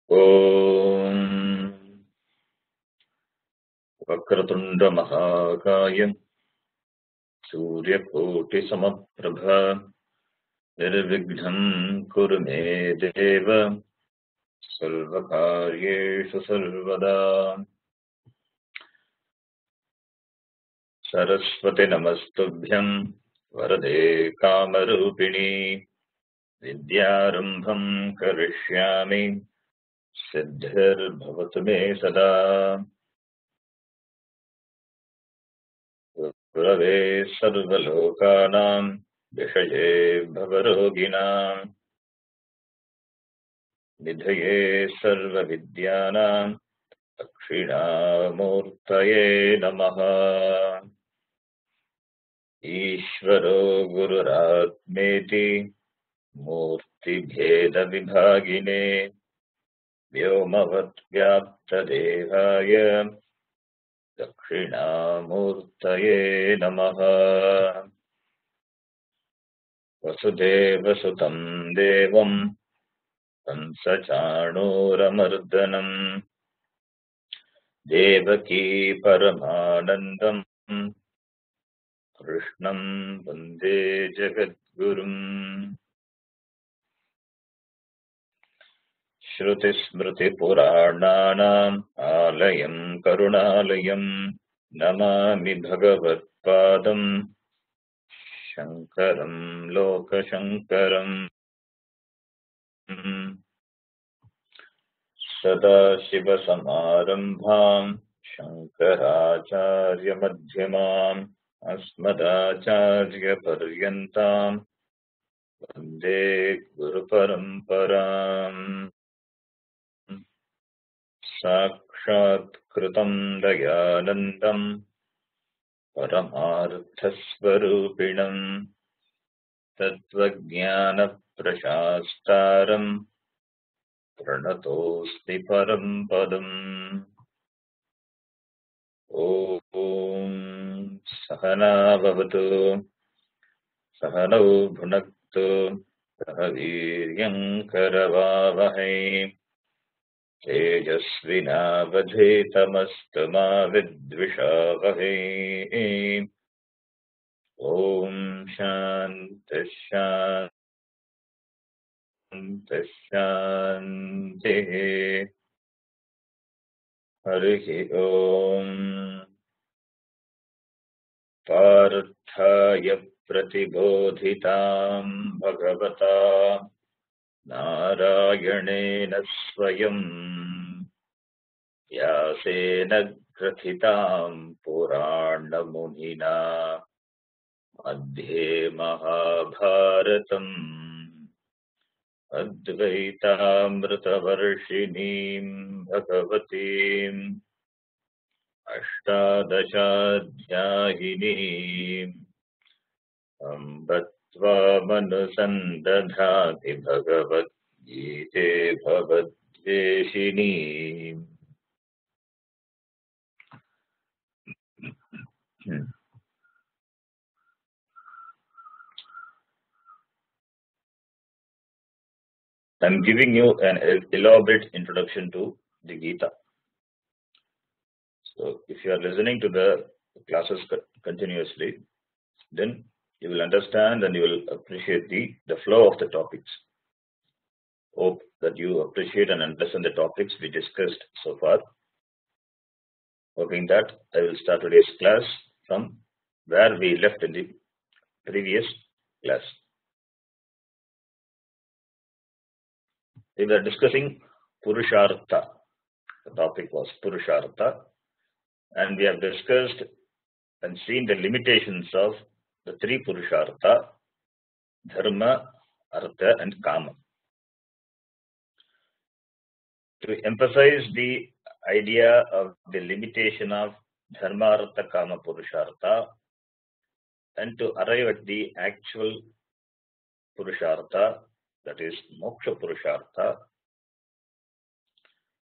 ॐ वक्रतुण्डमहाकाय सूर्यकोटिसमप्रभ निर्विघ्नं कुरु मे देव सर्वकार्येषु सर्वदा। सरस्वती नमस्तुभ्यं वरदे कामरूपिणी विद्यारम्भं करिष्यामि सिद्धिर्भवतु मे सदा। गुरवे सर्वलोकानां विषये भवरोगिणां निधये सर्वविद्यानां दक्षिणामूर्तये नमः। ईश्वरो गुरुरात्मेति मूर्तिभेदविभागिने व्योमवद्व्याप्तदेहाय दक्षिणामूर्तये नमः। वसुदेवसुतं देवं कंसचाणूरमर्दनं देवकी परमानन्दं कृष्णं वन्दे जगद्गुरुम्। श्रुतिस्मृतिपुराणानाम् आलयं करुणालयं नमामि भगवत्पादं शङ्करं लोकशङ्करम्। सदाशिवसमारम्भां शङ्कराचार्यमध्यमाम् अस्मदाचार्यपर्यन्तां वन्दे गुरुपरम्पराम्। साक्षात्कृतं दयानन्दं परमार्थस्वरूपिणं तत्त्वज्ञानप्रशास्तारं प्रणतोऽस्मि परं पदम्। ॐ सहना भवतु सहनौ भुनक्तु सह वीर्यं करवावहै तेजस्विनावधीतमस्तु मा विद्विषावहै। ॐ शान्तिः शान्तिः शान्तिः। हरिः ॐ पार्थाय प्रतिबोधितां भगवता नारायणेन स्वयं व्यासेन ग्रथितां पुराणमुनिना मध्ये महाभारतम् अद्वैतामृतवर्षिणीं भगवतीम् अष्टादशाध्यायिनीम् अम्ब त्वामनुसन्दधाति भगवद्गीते भवद्वेषिणीम्। I'm giving you an elaborate introduction to the Gita. So if you are listening to the classes continuously, then you will understand and you will appreciate the flow of the topics. Hope that you appreciate and understand the topics we discussed so far. Hoping that I will start today's class from where we left in the previous class. We were discussing Purushartha. The topic was Purushartha, and we have discussed and seen the limitations of the three Purushartha: Dharma, Artha, and Kama. To emphasize the idea of the limitation of Dharma, Artha, Kama, Purushartha, and to arrive at the actual Purushartha, that is Moksha Purushartha.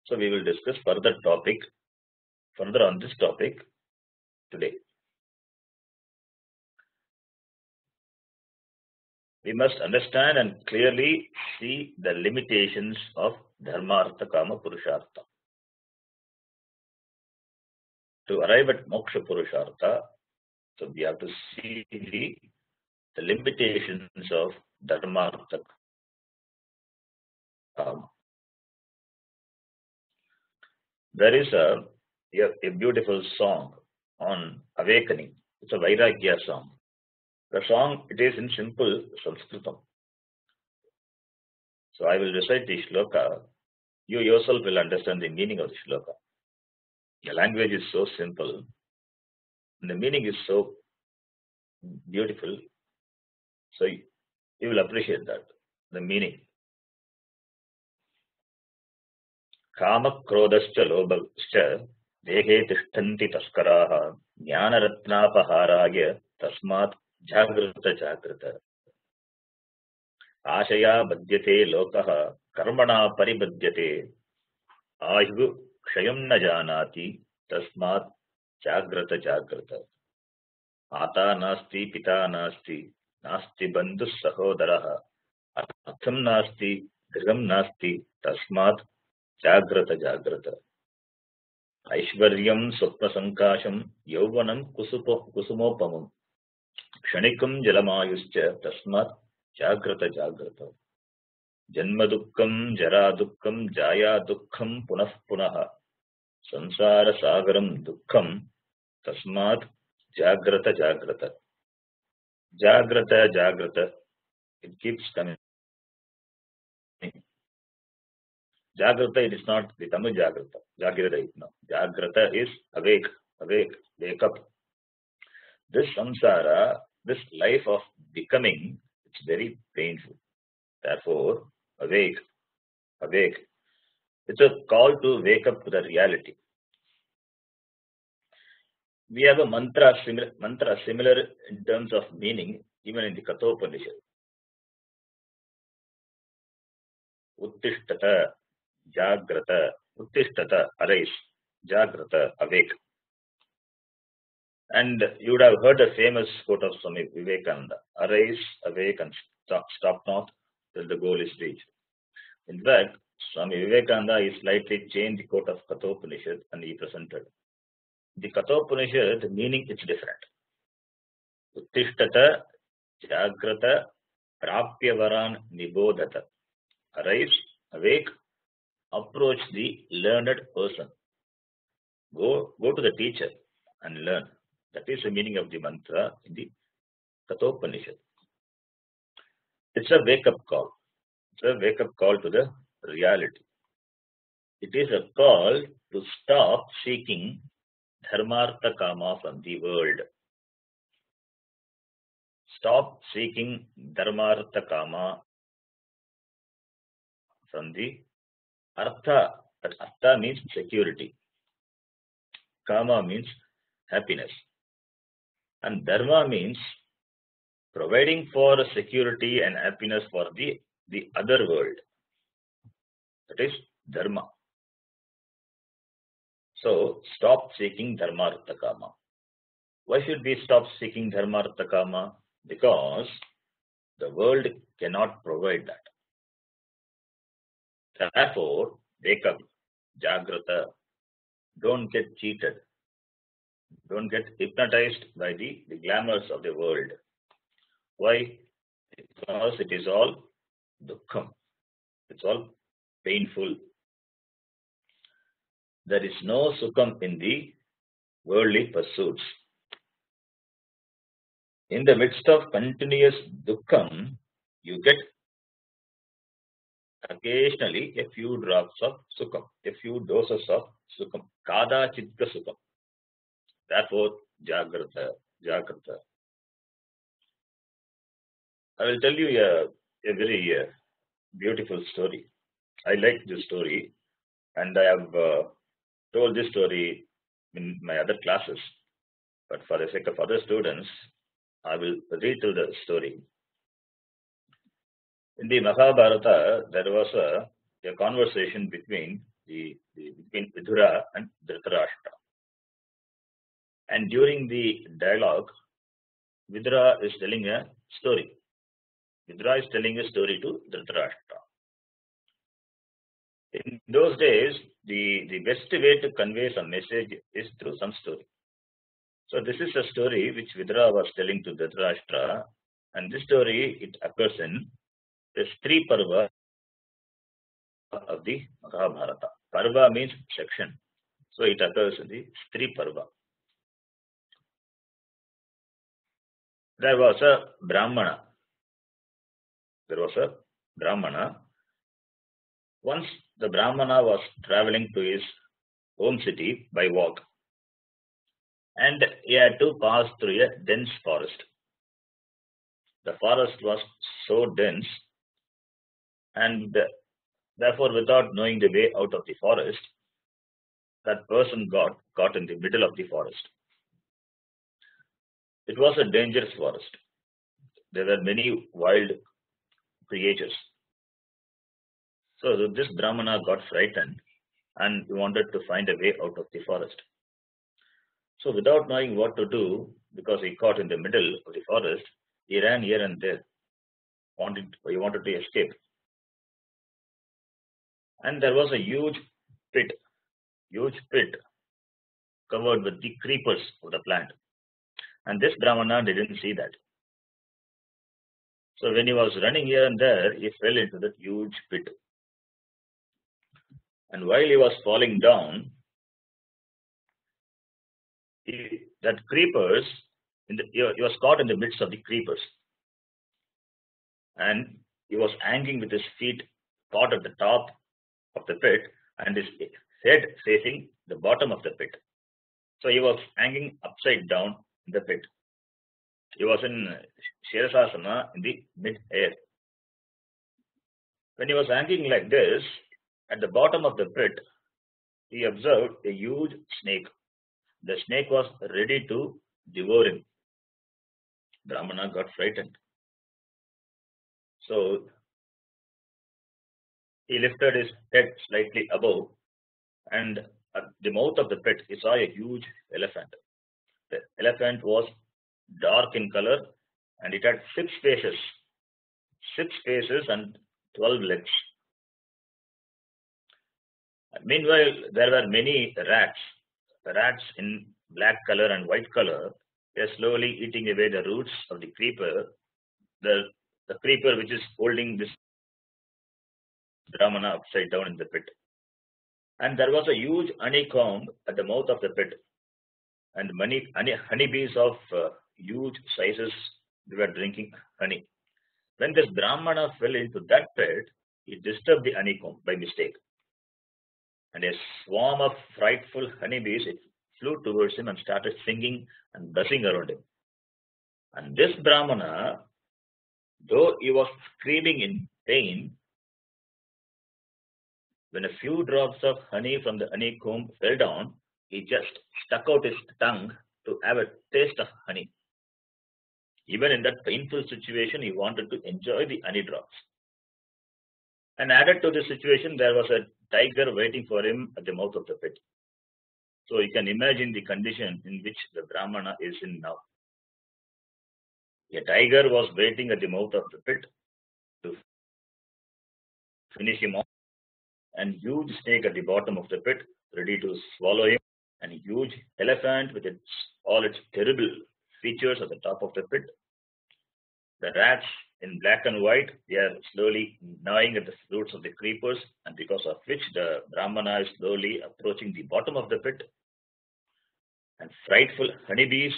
So we will discuss further on this topic today. We must understand and clearly see the limitations of dharmartha, kama, purushartha. To arrive at moksha purushartha, so we have to see the limitations of dharmartha, kama. There is a beautiful song on awakening. It's a Vairagya song. The song, it is in simple Sanskritam. So I will recite the shloka. You yourself will understand the meaning of the shloka. The language is so simple, and the meaning is so beautiful. So you will appreciate that, the meaning. Kama krodascha lobhascha dehe tishtanti taskaraha jnanaratnapaharaya tasmat jagrata jagrata. Ashaya badyate lokaha karmana paribhadyate ayuhu kshayam na janati tasmat jagrata jagrata. Ata nasti pita nasti nasti bandhu sahodaraha artham nasti griham nasti tasmat jagrata jagrata. Aishvaryam swapna sankasham yauvanam kusumopamam kshanikam jalamayuscha tasmat jagrata jagrata. Janma dukkam jara dukkam jaya dukkam punah punaha sansara sagaram dukkam tasmat jagrata jagrata. Jagrata jagrata, it keeps coming. Jagrata, it is not the Tamil Jagrata. Jagrata, no. Jagrata is awake, awake, wake up. This samsara, this life of becoming, it's very painful. Therefore, awake, awake. It's a call to wake up to the reality. We have a mantra similar in terms of meaning, even in the Kathopanishad. Uttishtata, Jagrata, Uttishtata, arise, Jagrata, awake. And you would have heard a famous quote of Swami Vivekananda: arise, awake, and stop not till the goal is reached. In fact, Swami Vivekananda is slightly changed the quote of Kathopanishad and he presented. The Kathopanishad, the meaning is different. Uttishtata, Jagrata, Prapyavaran Nibodhata. Arise, awake, approach the learned person. Go to the teacher and learn. That is the meaning of the mantra in the Kathopanishad. It's a wake-up call. It's a wake-up call to the reality. It is a call to stop seeking dharmartha kama from the world. Stop seeking dharmartha kama from the artha. That artha means security. Kama means happiness. And dharma means providing for security and happiness for the other world. That is dharma. So stop seeking dharmartha kama. Why should we stop seeking dharmartha kama? Because the world cannot provide that. Therefore, wake up, Jagrata. Don't get cheated. Don't get hypnotized by the glamours of the world. Why? Because it is all dukkham. It's all painful. There is no sukham in the worldly pursuits. In the midst of continuous dukkham, you get occasionally a few drops of sukham, a few doses of sukham. Kada chitta sukham. Therefore, Jagrata, Jagrata. I will tell you a very beautiful story. I like this story, and I have told this story in my other classes. But for the sake of other students, I will retell the story. In the Mahabharata, there was a conversation between between Vidura and Dhritarashtra. And during the dialogue, Vidura is telling a story. Vidura is telling a story to Dhritarashtra. In those days, the best way to convey some message is through some story. So this is a story which Vidura was telling to Dhritarashtra, and this story it occurs in the Stri Parva of the Mahabharata. Parva means section, so it occurs in the Stri Parva. There was a Brahmana. Once the Brahmana was traveling to his home city by walk, and he had to pass through a dense forest. The forest was so dense, and therefore, without knowing the way out of the forest, that person got caught in the middle of the forest. It was a dangerous forest. There were many wild creatures. So this Brahmana got frightened and he wanted to find a way out of the forest. So without knowing what to do, because he caught in the middle of the forest, he ran here and there. He wanted to escape. And there was a huge pit covered with the creepers of the plant. And this Brahmana didn't see that. So when he was running here and there, he fell into that huge pit. And while he was falling down, he was caught in the midst of the creepers. And he was hanging with his feet caught at the top of the pit and his head facing the bottom of the pit. So he was hanging upside down in the pit. He was in Shirasasana in the mid-air. When he was hanging like this, at the bottom of the pit, he observed a huge snake. The snake was ready to devour him. Brahmana got frightened. So he lifted his head slightly above, and at the mouth of the pit, he saw a huge elephant. The elephant was dark in color, and it had 6 faces and 12 legs. Meanwhile, there were many rats in black color and white color. They are slowly eating away the roots of the creeper, the creeper which is holding this Brahmana upside down in the pit. And there was a huge honeycomb at the mouth of the pit, and many honeybees of huge sizes, they were drinking honey. When this Brahmana fell into that pit, he disturbed the honeycomb by mistake. And a swarm of frightful honeybees it flew towards him and started singing and buzzing around him. And this Brahmana, though he was screaming in pain, when a few drops of honey from the honeycomb fell down, he just stuck out his tongue to have a taste of honey. Even in that painful situation, he wanted to enjoy the honey drops. And added to this situation, there was a tiger waiting for him at the mouth of the pit. So you can imagine the condition in which the Brahmana is in now. A tiger was waiting at the mouth of the pit to finish him off, and huge snake at the bottom of the pit ready to swallow him, and a huge elephant with all its terrible features at the top of the pit. The rats in black and white, they are slowly gnawing at the roots of the creepers, and because of which the Brahmana is slowly approaching the bottom of the pit. And frightful honeybees,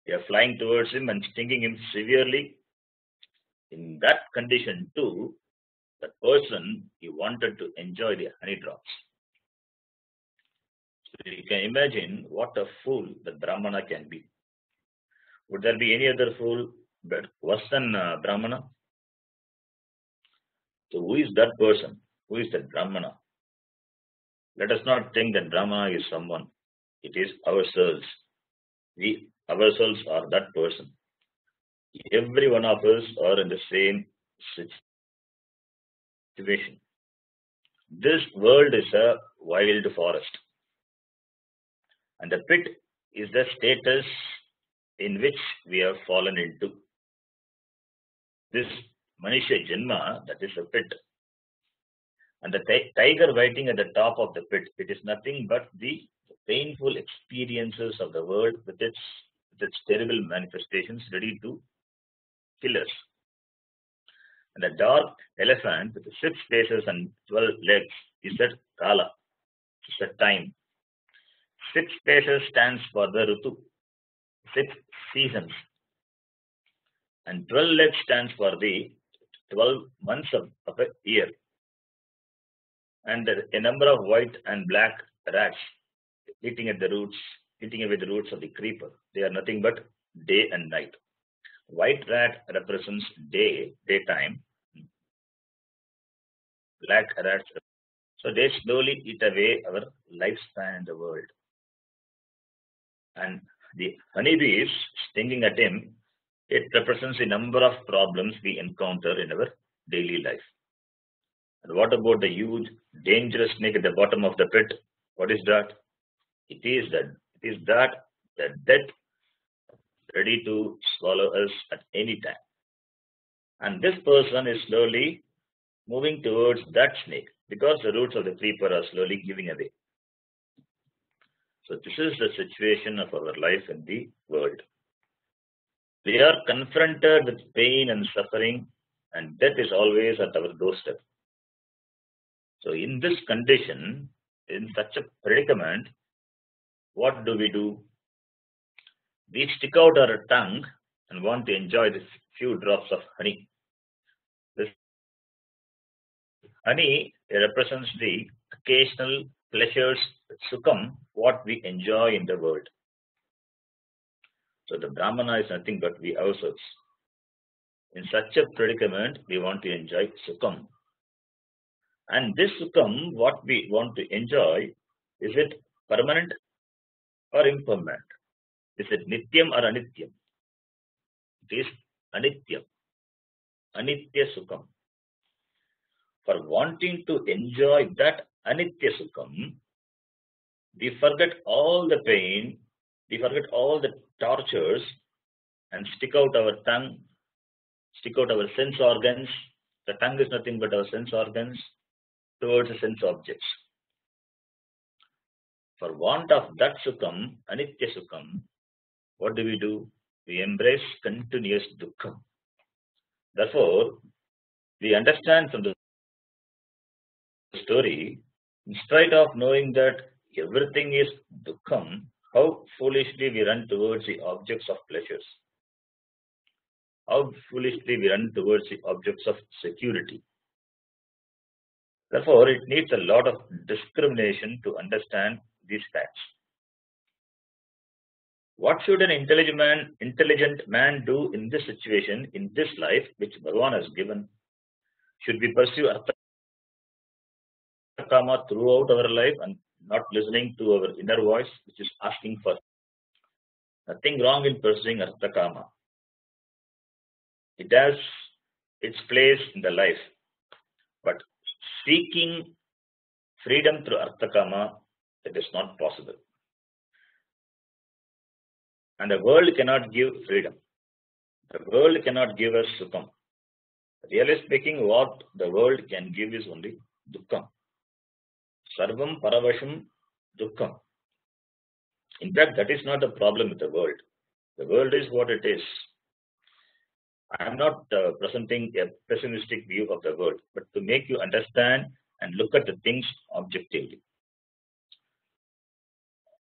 they are flying towards him and stinging him severely. In that condition too, that person, he wanted to enjoy the honey drops. So you can imagine what a fool the Brahmana can be. Would there be any other fool but worse than Brahmana? So who is that person? Who is that Brahmana? Let us not think that Brahmana is someone. It is ourselves. We ourselves are that person. Every one of us are in the same situation. This world is a wild forest, and the pit is the status in which we have fallen into. This Manisha Janma, that is a pit. And the tiger waiting at the top of the pit, it is nothing but the painful experiences of the world with its terrible manifestations ready to kill us. And the dark elephant with 6 faces and 12 legs is that Kala, is that time. 6 faces stands for the Ritu, 6 seasons. And 12 legs stands for the 12 months of a year. And a number of white and black rats eating away the roots of the creeper. They are nothing but day and night. White rat represents daytime. Black rats, so they slowly eat away our lifespan in the world. And the honeybees stinging at him, it represents the number of problems we encounter in our daily life. And what about the huge, dangerous snake at the bottom of the pit? What is that? It is that death ready to swallow us at any time. And this person is slowly moving towards that snake because the roots of the creeper are slowly giving away. So this is the situation of our life in the world. We are confronted with pain and suffering, and death is always at our doorstep. So in this condition, in such a predicament, what do? We stick out our tongue and want to enjoy this few drops of honey. This honey represents the occasional pleasures, sukham, what we enjoy in the world. So the Brahmana is nothing but we ourselves. In such a predicament, we want to enjoy sukham. And this sukham, what we want to enjoy, is it permanent or impermanent? Is it nityam or anityam? It is anityam. Anitya sukham. For wanting to enjoy that anitya sukham, we forget all the pain, we forget all the tortures, and stick out our tongue, stick out our sense organs. The tongue is nothing but our sense organs towards the sense objects. For want of that sukham, anitya sukham, what do? We embrace continuous dukkham. Therefore, we understand from the story, in spite of knowing that everything is dukkham, how foolishly we run towards the objects of pleasures. How foolishly we run towards the objects of security. Therefore, it needs a lot of discrimination to understand these facts. What should an intelligent man do in this situation, in this life, which Bhagavan has given? Should we pursue Artha Kama throughout our life and not listening to our inner voice, which is asking for? Nothing wrong in pursuing Artha Kama. It has its place in the life. But seeking freedom through Artha Kama, it is not possible. And the world cannot give freedom. The world cannot give us sukham. Really speaking, what the world can give is only dukkham. Sarvam paravasham dukkham. In fact, that is not the problem with the world. The world is what it is. I am not presenting a pessimistic view of the world, but to make you understand and look at the things objectively.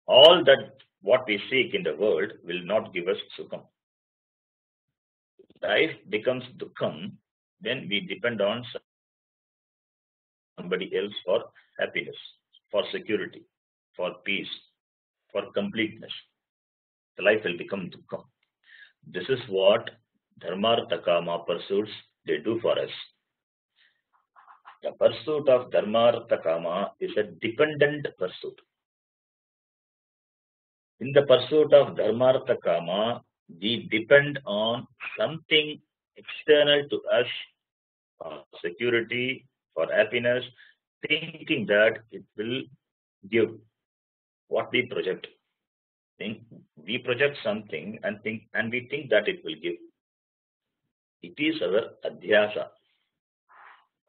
All that what we seek in the world will not give us sukham. Life becomes dukkham when we depend on somebody else for happiness, for security, for peace, for completeness. The life will become dukkham. This is what dharmartha kama pursuits they do for us. The pursuit of dharmartha kama is a dependent pursuit. In the pursuit of dharmartha kama, we depend on something external to us for security, for happiness, thinking that it will give what we project. We project something and we think that it will give. It is our adhyasa.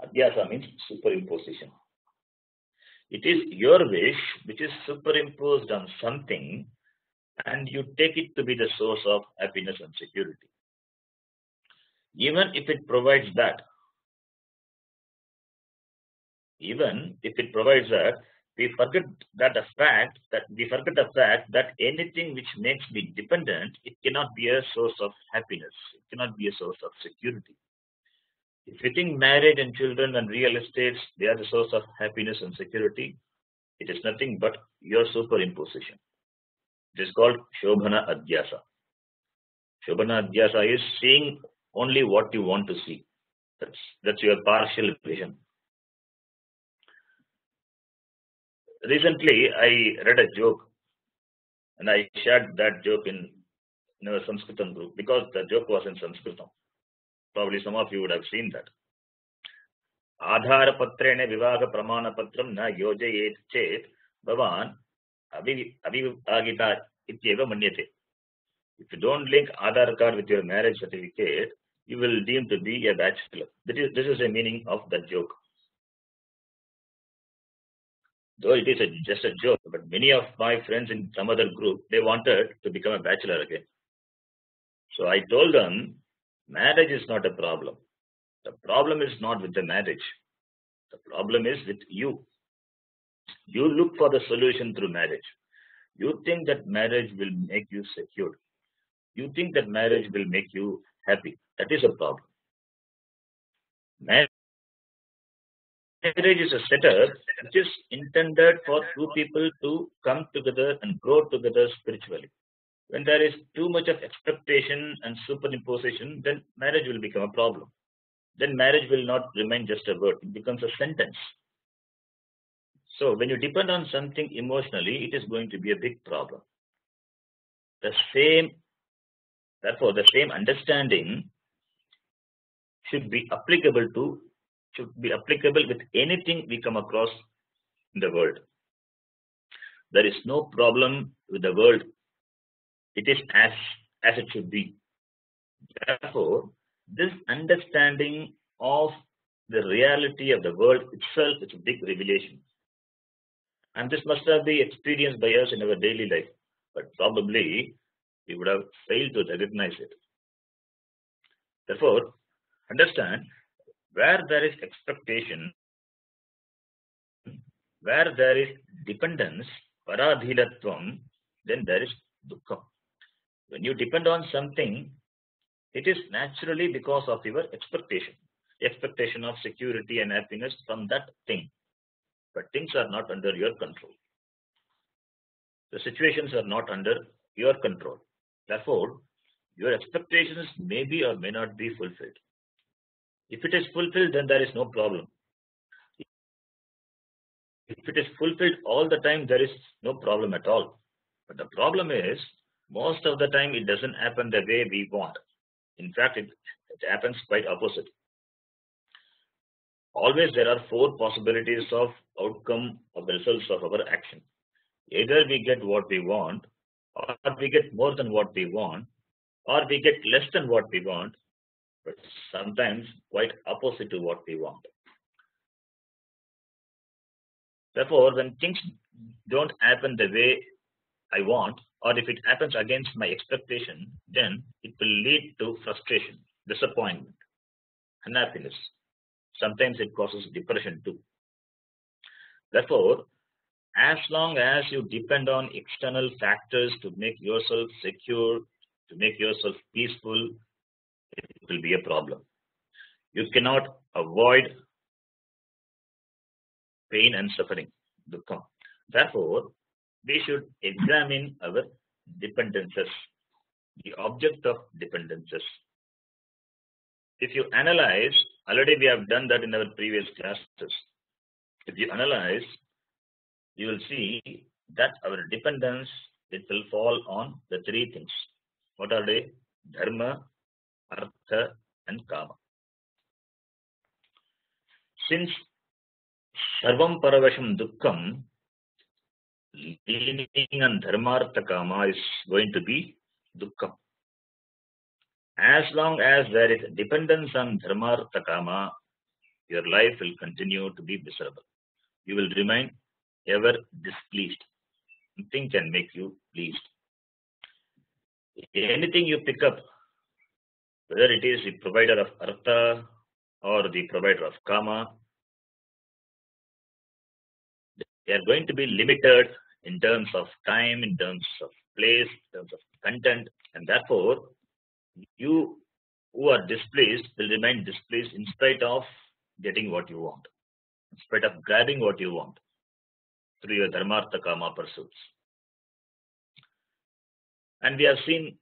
Adhyasa means superimposition. It is your wish which is superimposed on something, and you take it to be the source of happiness and security. Even if it provides that, we forget the fact that anything which makes me dependent, it cannot be a source of happiness. It cannot be a source of security. If you think marriage and children and real estates, they are the source of happiness and security, it is nothing but your superimposition. It is called Shobhana Adhyasa. Shobhana Adhyasa is seeing only what you want to see. That's your partial vision. Recently, I read a joke, and I shared that joke in our Sanskritam group because the joke was in Sanskritam. Probably some of you would have seen that. Adharapatrene vivaha pramanapatram na yojayet chet bhavan avivagita ityeva manyate. If you don't link Aadhaar card with your marriage certificate, you will deem to be a bachelor. This is the meaning of that joke. Though it is just a joke, but many of my friends in some other group, they wanted to become a bachelor again. So I told them, marriage is not a problem. The problem is not with the marriage. The problem is with you. You look for the solution through marriage. You think that marriage will make you secure. You think that marriage will make you happy. That is a problem. Marriage is a setup which is intended for two people to come together and grow together spiritually. When there is too much of expectation and superimposition, then marriage will become a problem. Then marriage will not remain just a word. It becomes a sentence. So when you depend on something emotionally, it is going to be a big problem. Therefore, the same understanding should be applicable with anything we come across in the world. There is no problem with the world. It is as it should be. Therefore, this understanding of the reality of the world itself is a big revelation. And this must have been experienced by us in our daily life, but probably we would have failed to recognize it. Therefore, understand, where there is expectation, where there is dependence, paradhilatvam, then there is dukkha. When you depend on something, it is naturally because of your expectation of security and happiness from that thing. But things are not under your control. The situations are not under your control. Therefore, your expectations may be or may not be fulfilled. If it is fulfilled, then there is no problem. If it is fulfilled all the time, there is no problem at all. But the problem is, most of the time it doesn't happen the way we want. In fact, it happens quite opposite. Always there are four possibilities of outcome of the results of our action. Either we get what we want, or we get more than what we want, or we get less than what we want, but sometimes quite opposite to what we want. Therefore, when things don't happen the way I want, or if it happens against my expectation, then it will lead to frustration, disappointment, unhappiness. Sometimes it causes depression too. Therefore, as long as you depend on external factors to make yourself secure, to make yourself peaceful, it will be a problem. You cannot avoid pain and suffering, dukkha. Therefore, we should examine our dependences, the object of dependences. If you analyze, already we have done that in our previous classes. If you analyze, you will see that our dependence, it will fall on the three things. What are they? Dharma, Artha, and Kama. Since Sarvam Paravasham Dukkham, leaning on Dharmartha Kama is going to be Dukkham. As long as there is dependence on Dharmartha Kama, your life will continue to be miserable. You will remain ever displeased. Nothing can make you pleased. Anything you pick up, whether it is the provider of artha or the provider of kama, they are going to be limited in terms of time, in terms of place, in terms of content, and therefore you who are displeased will remain displeased in spite of getting what you want, in spite of grabbing what you want through your dharmartha kama pursuits. And we have seen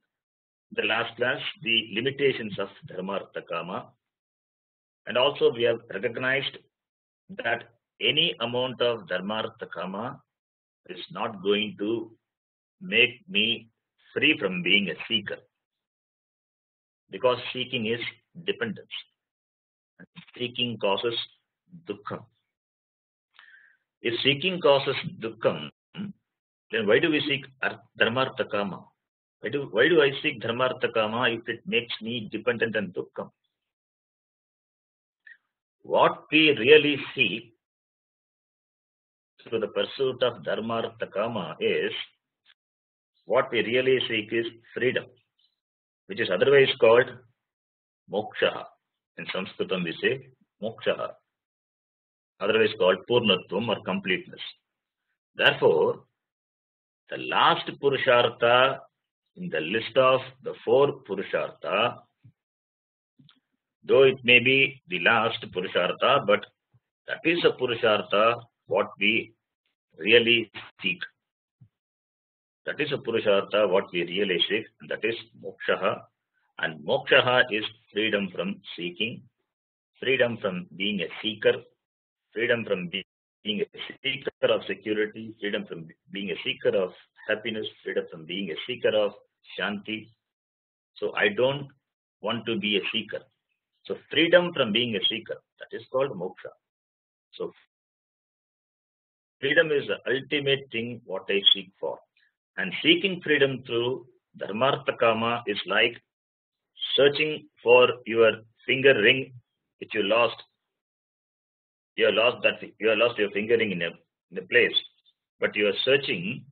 the last class the limitations of dharmartha kama, and also we have recognized that any amount of dharmartha kama is not going to make me free from being a seeker, because seeking is dependence. Seeking causes dukkha. If seeking causes dukkha, then why do we seek dharmartha kama? Why do I seek dharmartha kama if it makes me dependent on dukkha? What we really seek through the pursuit of dharmartha kama is, what we really seek is freedom, which is otherwise called moksha. In Sanskritam we say moksha, otherwise called purnatvam or completeness. Therefore, the last purushartha in the list of the 4 purushartha, though it may be the last purushartha, but that is a purushartha what we really seek. That is a purushartha what we really seek, and that is moksha. And moksha is freedom from seeking, freedom from being a seeker, freedom from being a seeker of security, freedom from being a seeker of happiness, freedom from being a seeker of shanti. So I don't want to be a seeker. So freedom from being a seeker, that is called moksha. So freedom is the ultimate thing what I seek for. And seeking freedom through dharmartha kama is like searching for your finger ring which you lost. You have lost your finger ring in a place, but you are searching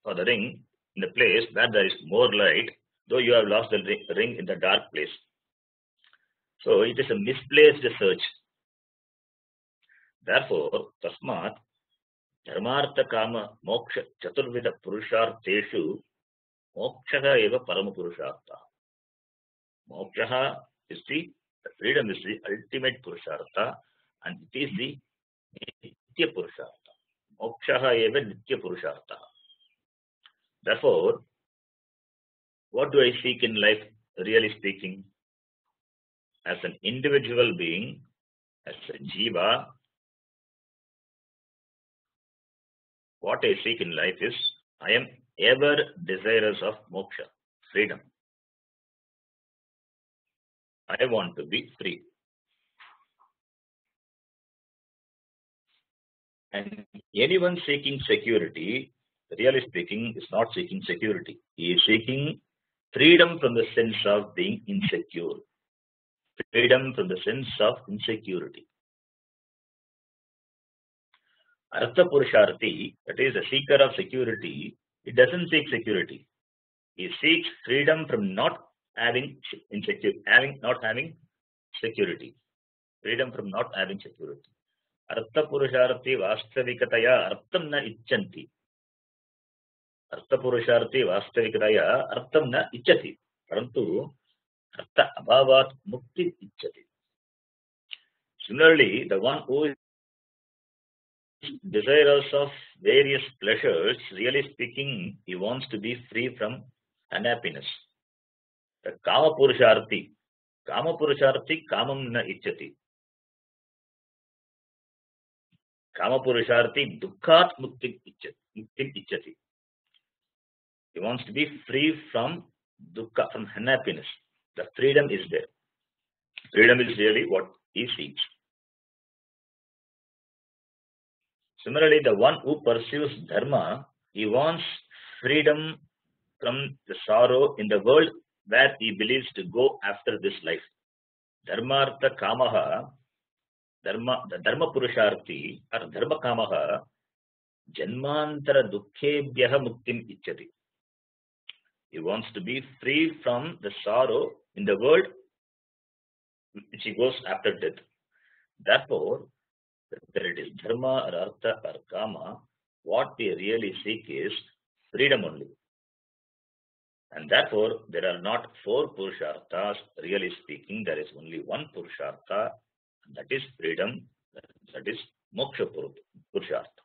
for the ring in the place where there is more light, though you have lost the ring in the dark place. So it is a misplaced search. Therefore, tasmat dharmartha kama moksha chaturvida purushartheshu moksha eva parama purushartha. Moksha is the freedom is the ultimate purushartha, and it is the nitya purushartha. Moksha eva nitya purushartha. Therefore, what do I seek in life, really speaking? As an individual being, as a jiva, what I seek in life is, I am ever desirous of moksha, freedom. I want to be free. And anyone seeking security, really speaking, is not seeking security. He is seeking freedom from the sense of being insecure. Freedom from the sense of insecurity. Artha Purusharthi, that is a seeker of security, he doesn't seek security. He seeks freedom from not having security. Freedom from not having security. Artha Purusharthi vastavikataya artham na icchanti. Artha Purusharthi vastavikataya artham na ichchati. Parantu artha abhavat mukti ichchati. Similarly, the one who is desirous of various pleasures, really speaking, he wants to be free from unhappiness. The Kama Purusharthi kamam na ichchati. Kama Purusharthi dukkhat mukti ichchati. He wants to be free from dukkha, from unhappiness. The freedom is there. Freedom is really what he seeks. Similarly, the one who pursues dharma, he wants freedom from the sorrow in the world where he believes to go after this life. Dharmartha kamaha, the dharma purusharthi or dharma kamaha Janmantara dukkhebhyah muktim icchati. He wants to be free from the sorrow in the world which he goes after death. Therefore, whether it is dharma or artha or kama, what we really seek is freedom only. And therefore, there are not four purusharthas. Really speaking, there is only one purushartha, and that is freedom, that is moksha purushartha.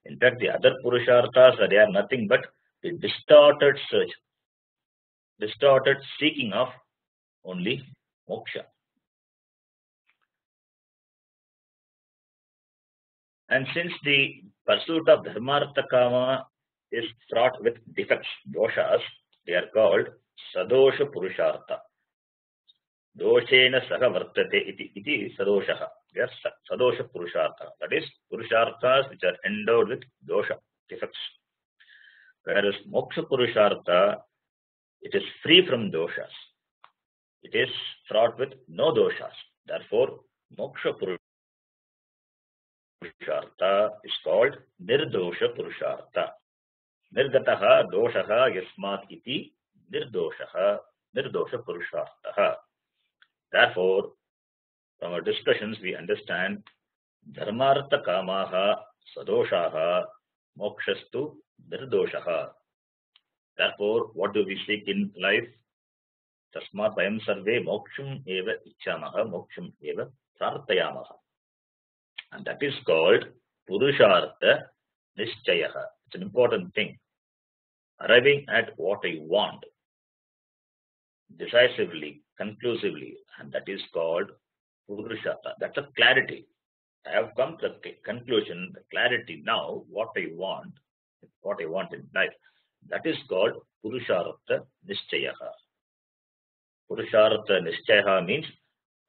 In fact, the other purusharthas, they are nothing but the distorted search, distorted seeking of only moksha. And since the pursuit of dharmartha kama is fraught with defects, doshas, they are called sadosha purushartha. Doshena saha vartate iti sadoshaha. They are sadosha purushartha. That is, purusharthas which are endowed with dosha, defects. Whereas moksha purushartha, it is free from doshas. It is fraught with no doshas. Therefore, moksha purushartha is called nirdosha purushartha. Nirgataha doshaha yasmat iti nirdoshaha nirdosha purushartha. Therefore, from our discussions we understand dharmartha kamaha sadoshaha mokshastu nirdoshaha. Therefore, what do we seek in life? Tasmat vayam sarve moksham eva ichchamaha moksham eva prarthayamaha. And that is called purushartha nishchayaha. It's an important thing. Arriving at what I want decisively, conclusively, and that is called purushartha. That's a clarity. I have come to the conclusion, the clarity now, what I want in life. That is called purushartha nishchayaha. Purushartha nishchayaha means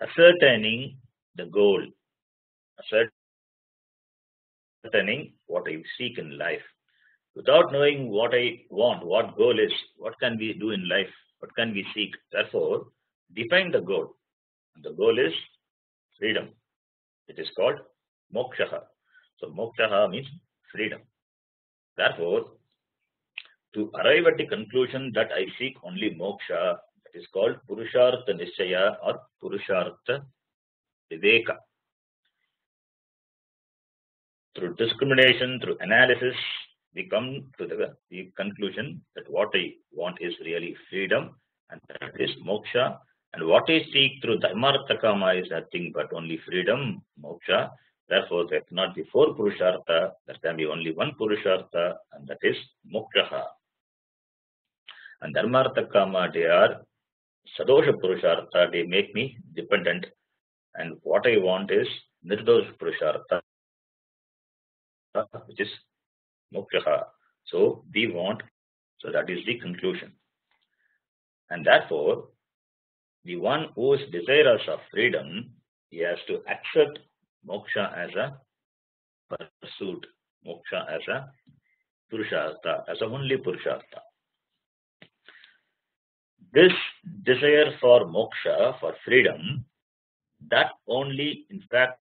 ascertaining the goal, ascertaining what I seek in life. Without knowing what I want, what goal is, what can we do in life, what can we seek? Therefore, define the goal. The goal is freedom. It is called moksha. So moksha means freedom. Therefore, to arrive at the conclusion that I seek only moksha, that is called purushartha nishchaya or purushartha viveka. Through discrimination, through analysis, we come to the conclusion that what I want is really freedom, and that is moksha. And what I seek through dharmartha kama is nothing but only freedom, moksha. Therefore, there cannot be four purushartha. There can be only one purushartha, and that is moksha. And dharmartha kama, they are sadosha purushartha. They make me dependent. And what I want is nirdosha purushartha, which is moksha. So we want, so that is the conclusion. And therefore, the one who is desirous of freedom, he has to accept moksha as a pursuit, moksha as a purushartha, as a only purushartha. This desire for moksha, for freedom, that only, in fact,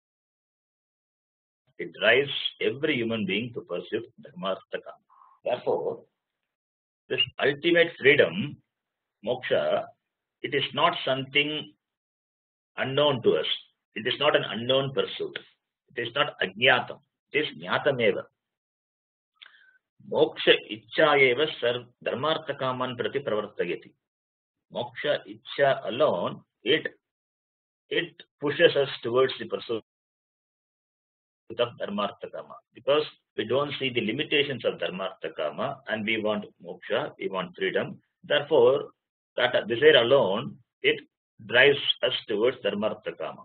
it drives every human being to pursue dharmartha kama. Therefore, this ultimate freedom, moksha, it is not something unknown to us. It is not an unknown pursuit. It is not ajnatam. It is jnatameva. Moksha ichcha eva sarv dharmartha kaman prati pravartayati. Moksha ichcha alone, it pushes us towards the pursuit of dharmartha kama, because we don't see the limitations of dharmartha kama and we want moksha, we want freedom. Therefore, that desire alone, it drives us towards dharmartha kama.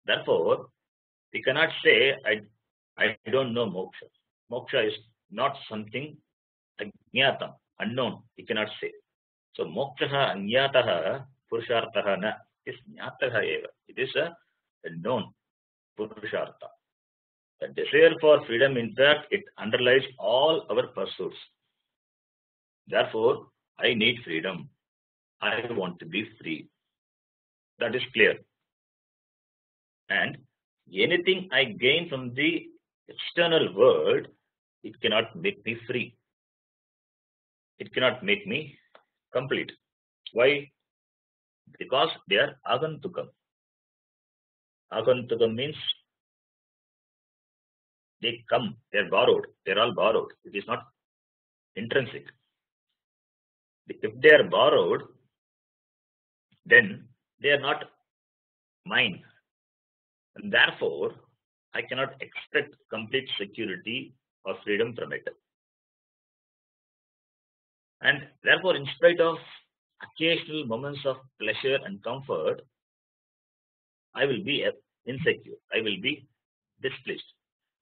Therefore, we cannot say, I don't know moksha. Moksha is not something ajnatam, unknown, we cannot say. So, moksha ajnataha purushartha na, is jnataha eva. It is a known purushartha. The desire for freedom, in fact, it underlies all our pursuits. Therefore, I need freedom. I want to be free. That is clear. And anything I gain from the external world it cannot make me free. It cannot make me complete. Why? Because they are agantukam. Agantukam means they come, they are borrowed, they are all borrowed. It is not intrinsic. If they are borrowed, then they are not mine. And therefore, I cannot expect complete security or freedom from it. And therefore, in spite of occasional moments of pleasure and comfort, I will be insecure. I will be displeased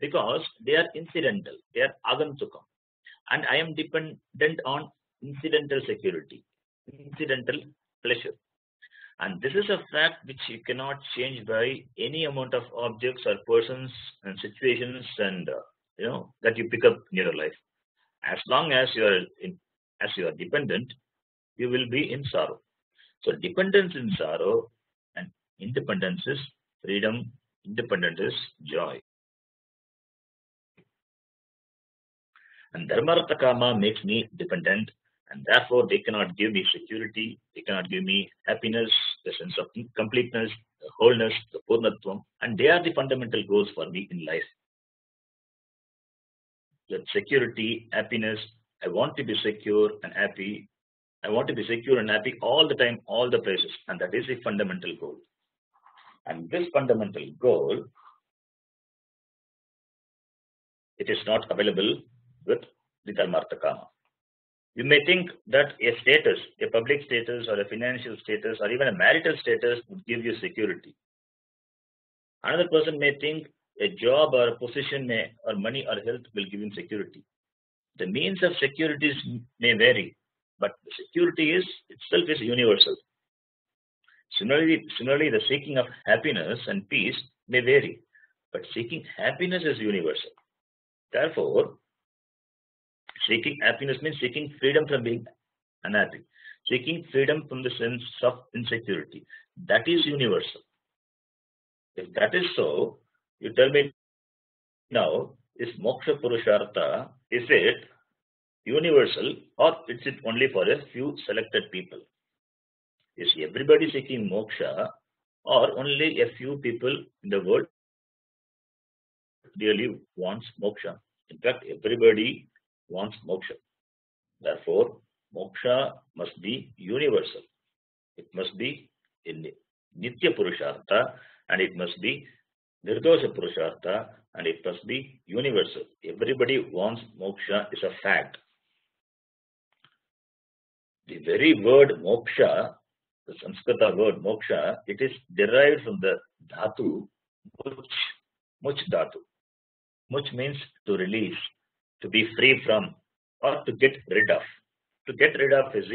because they are incidental. They are agantukam. And I am dependent on incidental security, incidental pleasure. And this is a fact which you cannot change by any amount of objects or persons and situations and that you pick up in your life. As long as you are dependent, you will be in sorrow. So dependence in sorrow and independence is freedom. Independence is joy. And dharmartha kama makes me dependent, and therefore they cannot give me security, they cannot give me happiness, the sense of completeness, the wholeness, the purnatvam, and they are the fundamental goals for me in life. That security, happiness, I want to be secure and happy. I want to be secure and happy all the time, all the places, and that is the fundamental goal. And this fundamental goal, it is not available with the dharmartha kama. You may think that a status, a public status or a financial status or even a marital status would give you security. Another person may think a job or a position or money or health will give him security. The means of securities may vary, but the security itself is universal. Similarly, the seeking of happiness and peace may vary, but seeking happiness is universal. Therefore, seeking happiness means seeking freedom from being unhappy, seeking freedom from the sense of insecurity. That is universal. If that is so, you tell me now, is moksha purushartha, is it universal or is it only for a few selected people? Is everybody seeking moksha or only a few people in the world really wants moksha? In fact, everybody wants moksha. Therefore, moksha must be universal. It must be in nitya purushartha and it must be nirdosha purushartha and it must be universal. Everybody wants moksha is a fact. The very word moksha, the Sanskrita word moksha, it is derived from the dhatu, much dhatu. Much means to release, to be free from, or to get rid of. To get rid of is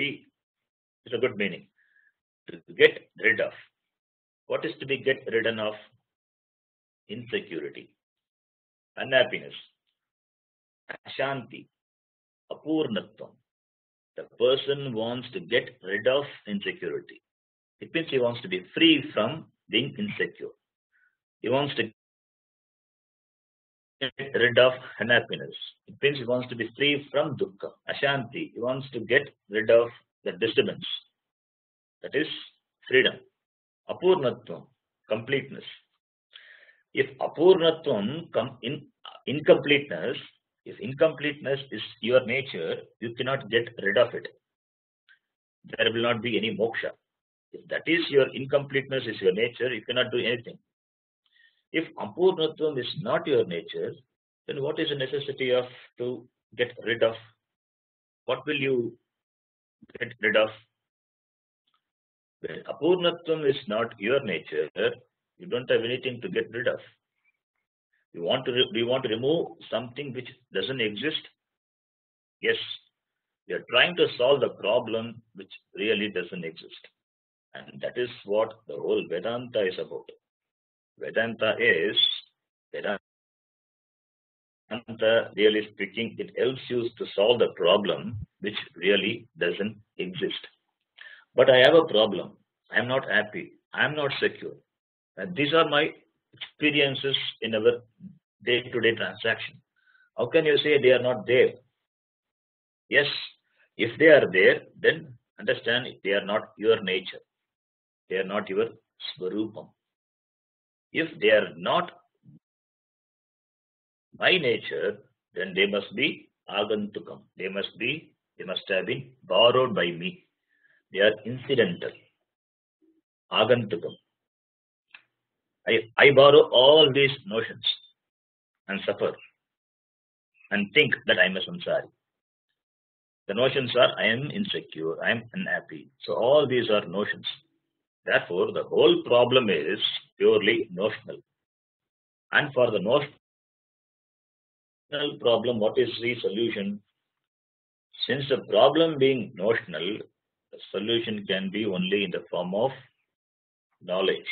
a good meaning. To get rid of. What is to be get ridden of? Insecurity, unhappiness, ashanti, apurnatvam. The person wants to get rid of insecurity. It means he wants to be free from being insecure. He wants to get rid of unhappiness. It means he wants to be free from dukkha, ashanti. He wants to get rid of the disturbance. That is freedom. Apurnatvam, completeness. If apurnatvam incompleteness, if incompleteness is your nature, you cannot get rid of it. There will not be any moksha. If that is your incompleteness is your nature, you cannot do anything. If apurnatvam is not your nature, then what is the necessity of to get rid of? What will you get rid of? When apurnatvam is not your nature, you don't have anything to get rid of. We want to remove something which doesn't exist. Yes, we are trying to solve the problem which really doesn't exist. And that is what the whole Vedanta is about. Vedanta, really speaking, it helps you to solve the problem which really doesn't exist. But I have a problem. I am not happy. I am not secure. And these are my experiences in our day-to-day transaction. How can you say they are not there? Yes, if they are there, then understand they are not your nature. They are not your swarupam. If they are not my nature, then they must be agantukam. They must have been borrowed by me. They are incidental. Agantukam. I borrow all these notions and suffer and think that I am a samsari. The notions are I am insecure, I am unhappy. So all these are notions. Therefore, the whole problem is purely notional. And for the notional problem, what is the solution? Since the problem being notional, the solution can be only in the form of knowledge,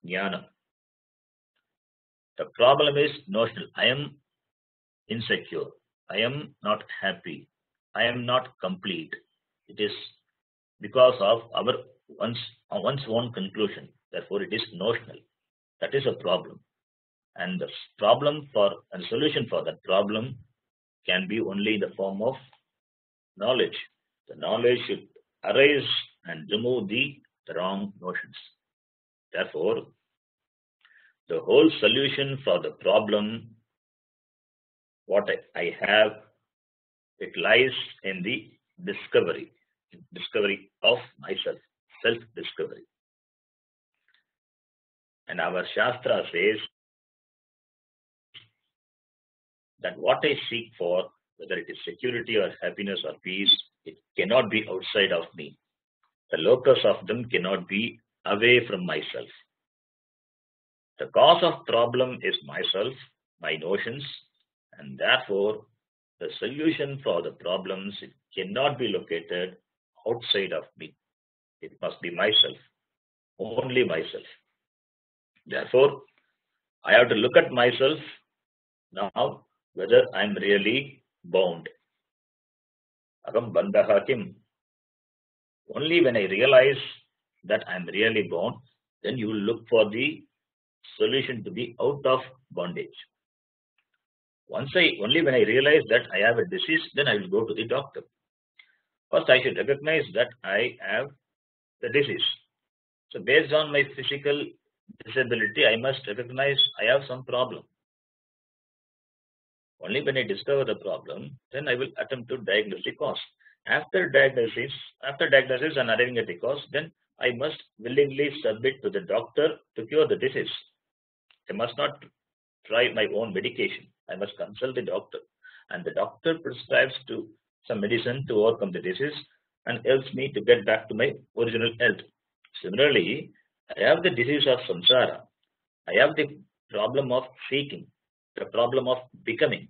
jnana. The problem is notional. I am insecure. I am not happy. I am not complete. It is because of our one's own conclusion. Therefore, it is notional. That is a problem. And the solution for that problem can be only in the form of knowledge. The knowledge should arise and remove the wrong notions. Therefore, the whole solution for the problem, what I have, it lies in the discovery of myself, self-discovery. And our Shastra says that what I seek for, whether it is security or happiness or peace, it cannot be outside of me. The locus of them cannot be away from myself. The cause of problem is myself, my notions, and therefore the solution for the problems, it cannot be located outside of me. It must be myself, only myself. Therefore, I have to look at myself now whether I am really bound. Agam bandhaha kim. Only when I realize that I am really bound, then you will look for the solution to be out of bondage. Only when I realize that I have a disease, then I will go to the doctor. First, I should recognize that I have the disease. So, based on my physical disability, I must recognize I have some problem. Only when I discover the problem, then I will attempt to diagnose the cause. After diagnosis and arriving at the cause, then I must willingly submit to the doctor to cure the disease. I must not try my own medication. I must consult the doctor, and the doctor prescribes some medicine to overcome the disease and helps me to get back to my original health. Similarly, I have the disease of samsara. I have the problem of seeking, the problem of becoming.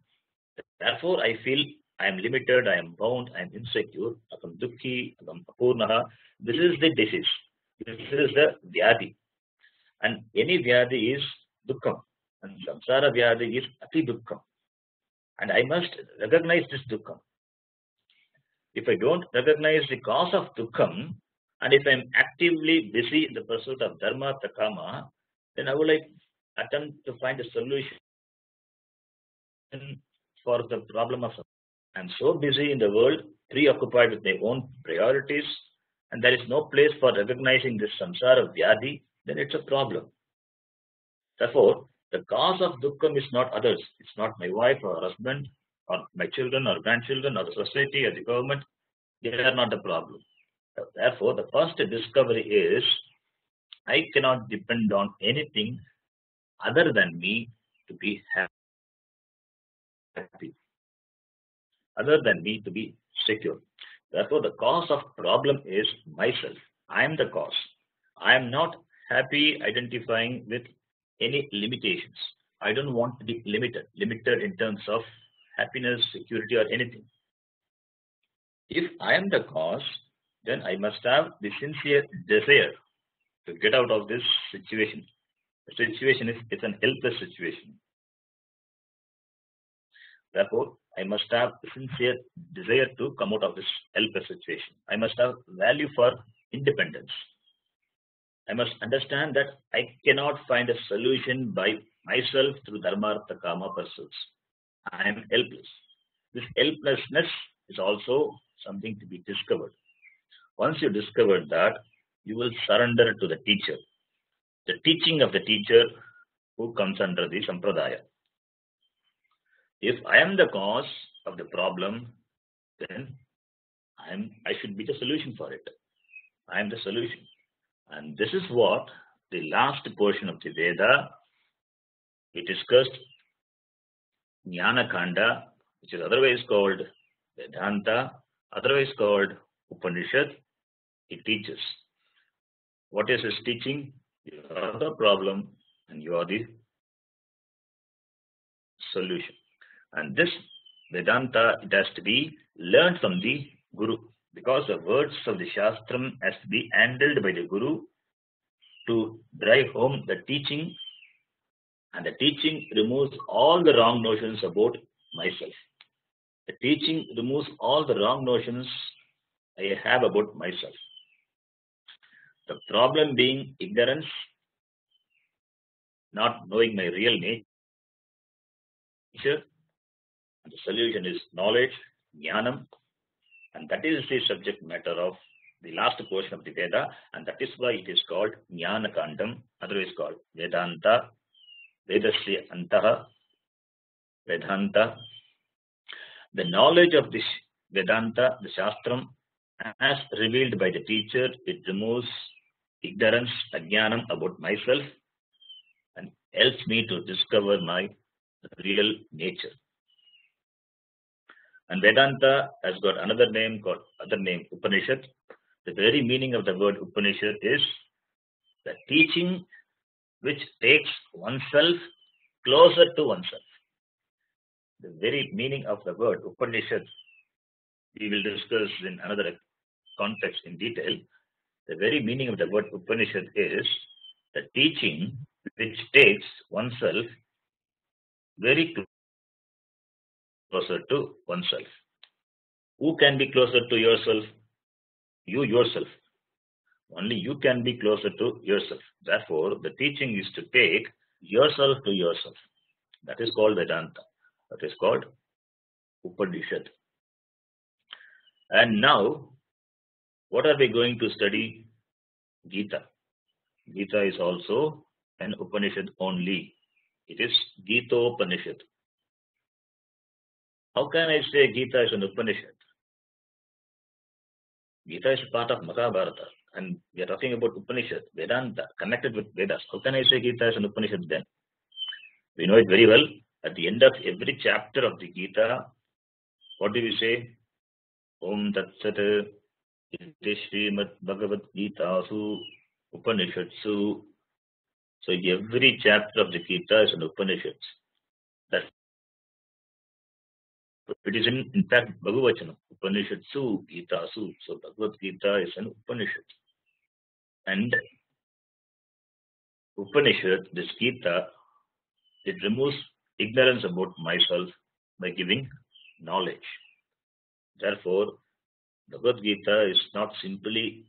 Therefore, I feel I am limited, I am bound, I am insecure, I am dukkhi, I am apurnaha. This is the disease. This is the vyadi. And any vyadi is dukkham. And samsara vyadi is ati dukkham. And I must recognize this dukkham. If I don't recognize the cause of dukkham, and if I am actively busy in the pursuit of dharma, takama, then I will attempt to find a solution for the problem of samsara. I am so busy in the world, preoccupied with my own priorities, and there is no place for recognizing this samsara vyadi, then it's a problem. Therefore, the cause of dukkham is not others. It's not my wife or husband or my children or grandchildren or the society or the government. They are not the problem. Therefore, the first discovery is I cannot depend on anything other than me to be happy, other than me to be secure. Therefore, the cause of problem is myself. I am the cause. I am not happy identifying with any limitations. I don't want to be limited in terms of happiness, security, or anything. If I am the cause, then I must have the sincere desire to get out of this situation. The situation is an helpless situation. Therefore, I must have the sincere desire to come out of this helpless situation. I must have value for independence. I must understand that I cannot find a solution by myself through dharma, artha, kama pursuits. I am helpless. This helplessness is also something to be discovered. Once you discover that, you will surrender to the teacher. The teaching of the teacher who comes under the sampradaya. If I am the cause of the problem, then I should be the solution for it. I am the solution. And this is what the last portion of the Veda, we discussed Jnana Kanda, which is otherwise called Vedanta, otherwise called Upanishad. It teaches. What is his teaching? You are the problem and you are the solution. And this Vedanta, it has to be learned from the Guru, because the words of the Shastram has to be handled by the Guru to drive home the teaching, and the teaching removes all the wrong notions about myself. The teaching removes all the wrong notions I have about myself. The problem being ignorance, not knowing my real nature, and the solution is knowledge, jnanam, and that is the subject matter of the last portion of the Veda, and that is why it is called Jnana Kandam, otherwise called Vedanta, Vedasya Antaha, Vedanta. The knowledge of this Vedanta, the Shastram, as revealed by the teacher, it removes ignorance, ajnanam about myself, and helps me to discover my real nature. And Vedanta has got another name called Upanishad. The very meaning of the word Upanishad is the teaching which takes oneself closer to oneself. The very meaning of the word Upanishad, we will discuss in another context in detail. The very meaning of the word Upanishad is the teaching which takes oneself very closer to oneself. Who can be closer to yourself? You yourself. Only you can be closer to yourself. Therefore, the teaching is to take yourself to yourself. That is called Vedanta. That is called Upanishad. And now, what are we going to study? Gita. Gita is also an Upanishad only. It is Gita-Upanishad. How can I say Gita is an Upanishad? Gita is part of Mahabharata, and we are talking about Upanishad, Vedanta, connected with Vedas. How can I say Gita is an Upanishad then? We know it very well. At the end of every chapter of the Gita, what do we say? Om Tat Sat Iti Srimad Bhagavad Gita Su Upanishadsu. So every chapter of the Gita is an Upanishad. That it is in fact Bhagavachanam, Upanishadsu, Gita Su. So Bhagavad Gita is an Upanishad. And Upanishad, this Gita, it removes ignorance about myself by giving knowledge. Therefore, Bhagavad Gita is not simply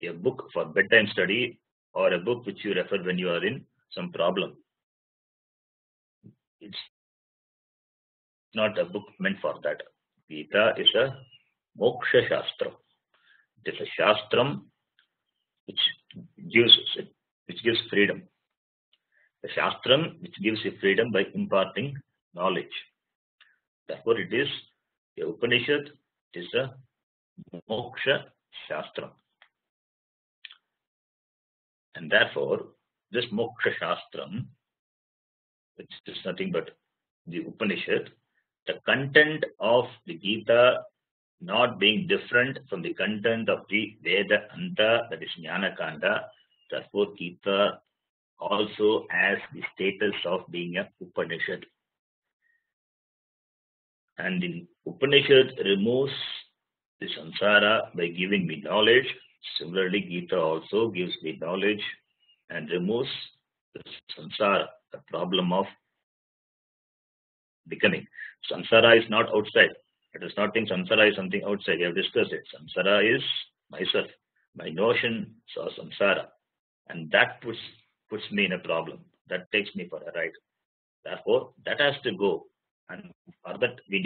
a book for bedtime study or a book which you refer when you are in some problem. It's not a book meant for that. Gita is a moksha shastra. It is a shastram which gives freedom. The shastram which gives you freedom by imparting knowledge. Therefore, it is a Upanishad. It is a moksha shastram. And therefore, this moksha shastram, which is nothing but the Upanishad, the content of the Gita not being different from the content of the Veda Anta, that is Jnana Kanda. Therefore, Gita also has the status of being a Upanishad. And the Upanishad removes the samsara by giving me knowledge. Similarly, Gita also gives me knowledge and removes the samsara, the problem of becoming. Samsara is not outside. It is not think samsara is something outside. We have discussed it. Samsara is myself, my notion of samsara. And that puts me in a problem. That takes me for a ride. Therefore, that has to go. and for that we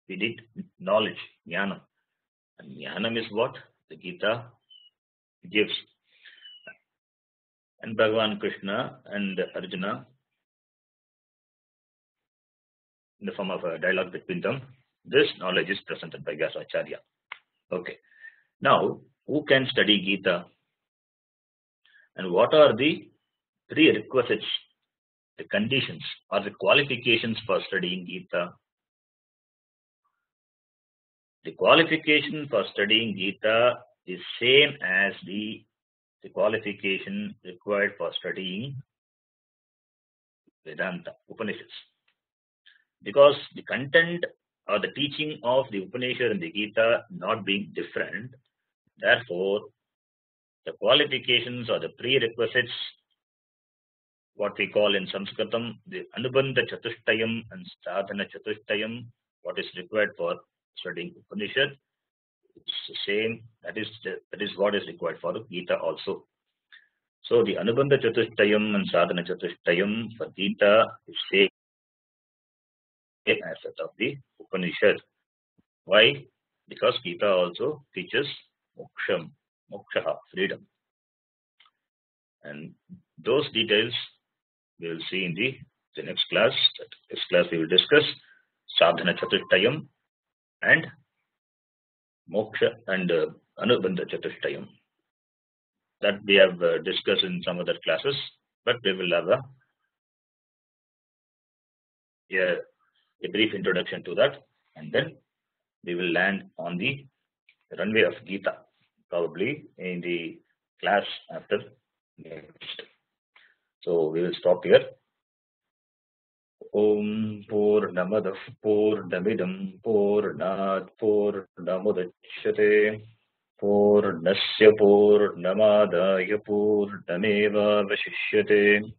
did knowledge, jnanam. And jnanam is what the Gita gives. And Bhagavan Krishna and Arjuna, in the form of a dialogue between them, this knowledge is presented by Vyasacharya. Okay. Now, who can study Gita? And what are the prerequisites, the conditions or the qualifications for studying Gita? The qualification for studying Gita is same as the qualification required for studying Vedanta, Upanishads. Because the content or the teaching of the Upanishad and the Gita not being different, therefore, the qualifications or the prerequisites, what we call in Sanskritam, the Anubandha Chatushtayam and Sadhana Chatushtayam, what is required for studying Upanishad, it's the same. That is what is required for Gita also. So the Anubandha Chatushtayam and Sadhana Chatushtayam for Gita is same as that of the Upanishad. Why? Because Gita also teaches moksha, freedom. And those details we will see in the next class. Next class we will discuss Sadhana Chatushtayam and moksha and Anubandha Chatushtayam. That we have discussed in some other classes, but we will have a brief introduction to that, and then we will land on the runway of Gita, probably in the class after next. So we will stop here. Om Purnamadah Purnamidam Purnat Purnamudachyate Purnasya Purnamadaya Purnameva Vashishyate.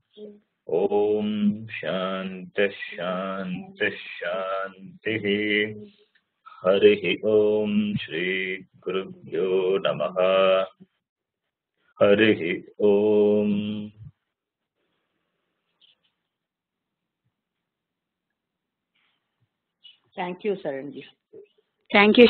Om Shanti Shanti Shanti. Harihi Om Shri Gurubhyo Namaha. Harihi Om. Thank you, Saranji. Thank you.